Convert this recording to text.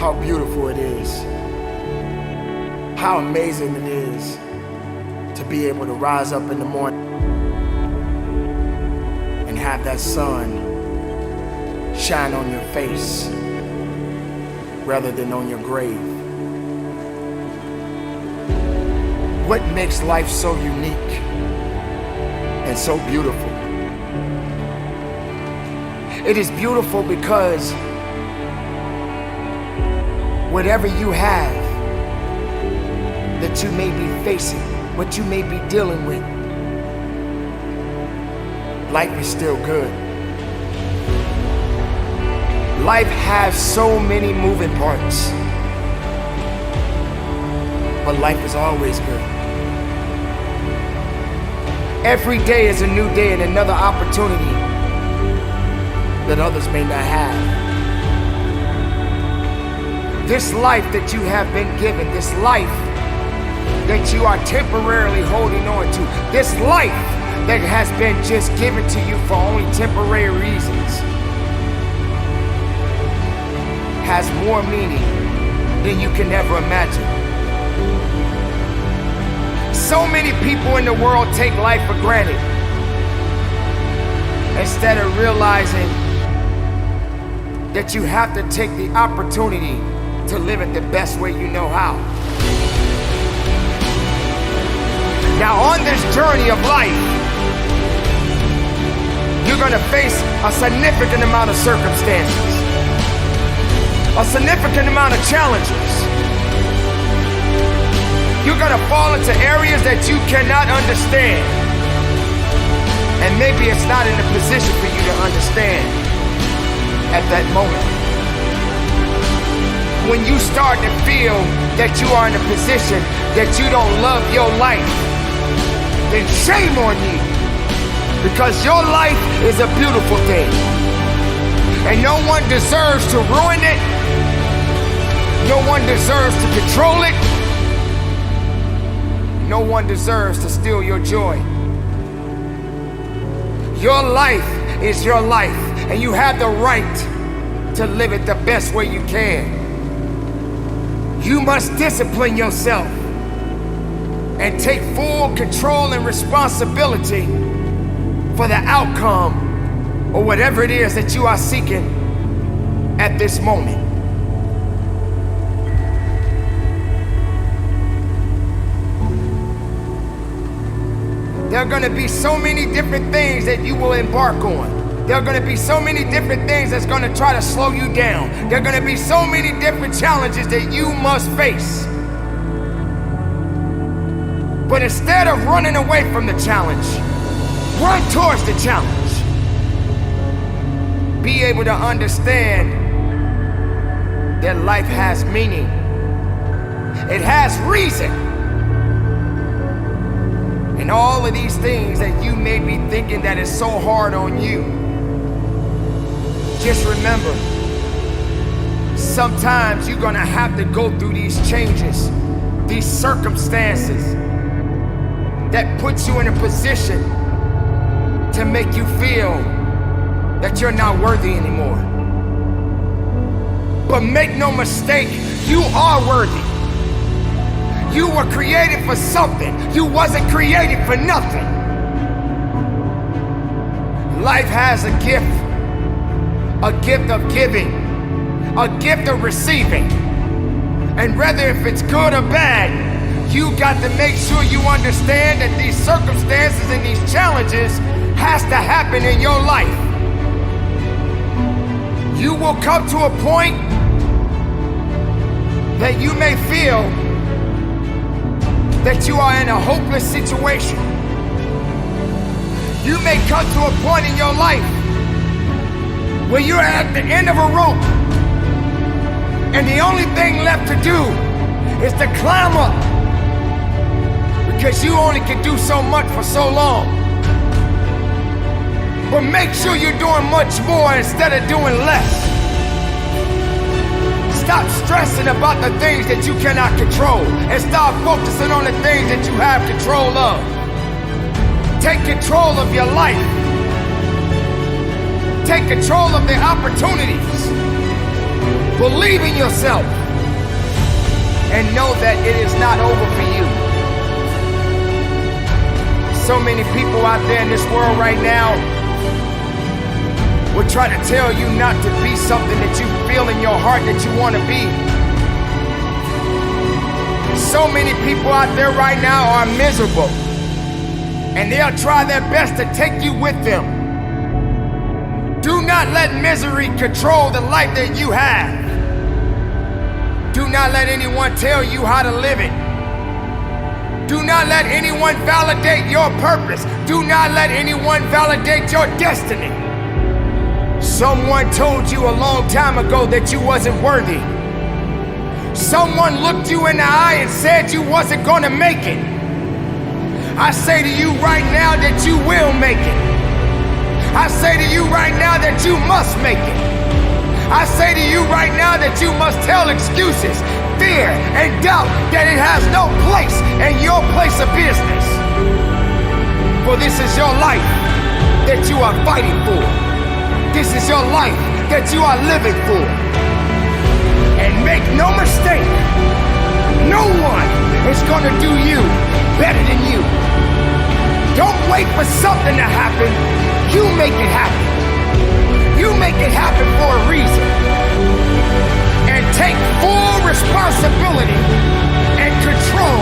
how beautiful it is, how amazing it is to be able to rise up in the morning and have that sun shine on your face rather than on your grave. What makes life so unique and so beautiful? It is beautiful because whatever you have that you may be facing, what you may be dealing with, life is still good. Life has so many moving parts, but life is always good. Every day is a new day and another opportunity that others may not have. This life that you have been given, this life that you are temporarily holding on to, this life that has been just given to you for only temporary reasons, has more meaning than you can ever imagine. So many people in the world take life for granted instead of realizing that you have to take the opportunity to live it the best way you know how. Now on this journey of life, you're gonna face a significant amount of circumstances, a significant amount of challenges. You're gonna fall into areas that you cannot understand. And maybe it's not in a position for you to understand at that moment. When you start to feel that you are in a position that you don't love your life, then shame on you. Because your life is a beautiful thing. And no one deserves to ruin it. No one deserves to control it. No one deserves to steal your joy. Your life is your life, and you have the right to live it the best way you can. You must discipline yourself and take full control and responsibility for the outcome or whatever it is that you are seeking at this moment. There are going to be so many different things that you will embark on. There are going to be so many different things that's going to try to slow you down. There are going to be so many different challenges that you must face. But instead of running away from the challenge, run towards the challenge. Be able to understand that life has meaning. It has reason. And all of these things that you may be thinking that is so hard on you, just remember, sometimes you're gonna have to go through these changes, these circumstances that puts you in a position to make you feel that you're not worthy anymore. But make no mistake, you are worthy. You were created for something. You wasn't created for nothing. Life has a gift of giving, a gift of receiving. And whether if it's good or bad, you got to make sure you understand that these circumstances and these challenges has to happen in your life. You will come to a point that you may feel that you are in a hopeless situation. You may come to a point in your life where you're at the end of a rope and the only thing left to do is to climb up, because you only can do so much for so long. But make sure you're doing much more instead of doing less. Stop stressing about the things that you cannot control and start focusing on the things that you have control of. Take control of your life. Take control of the opportunities Believe in yourself. And know that it is not over for you. So many people out there in this world right now will try to tell you not to be something that you feel in your heart that you want to be. So many people out there right now are miserable, and they'll try their best to take you with them. Do not let misery control the life that you have. Do not let anyone tell you how to live it. Do not let anyone validate your purpose. Do not let anyone validate your destiny. Someone told you a long time ago that you wasn't worthy. Someone looked you in the eye and said you wasn't gonna make it. I say to you right now that you will make it. I say to you right now that you must make it. I say to you right now that you must tell excuses, fear, and doubt that it has no place in your place of business. For this is your life that you are fighting for. This is your life that you are living for. And make no mistake, no one is gonna do you better than you. Don't wait for something to happen. You make it happen. You make it happen for a reason. And take full responsibility and control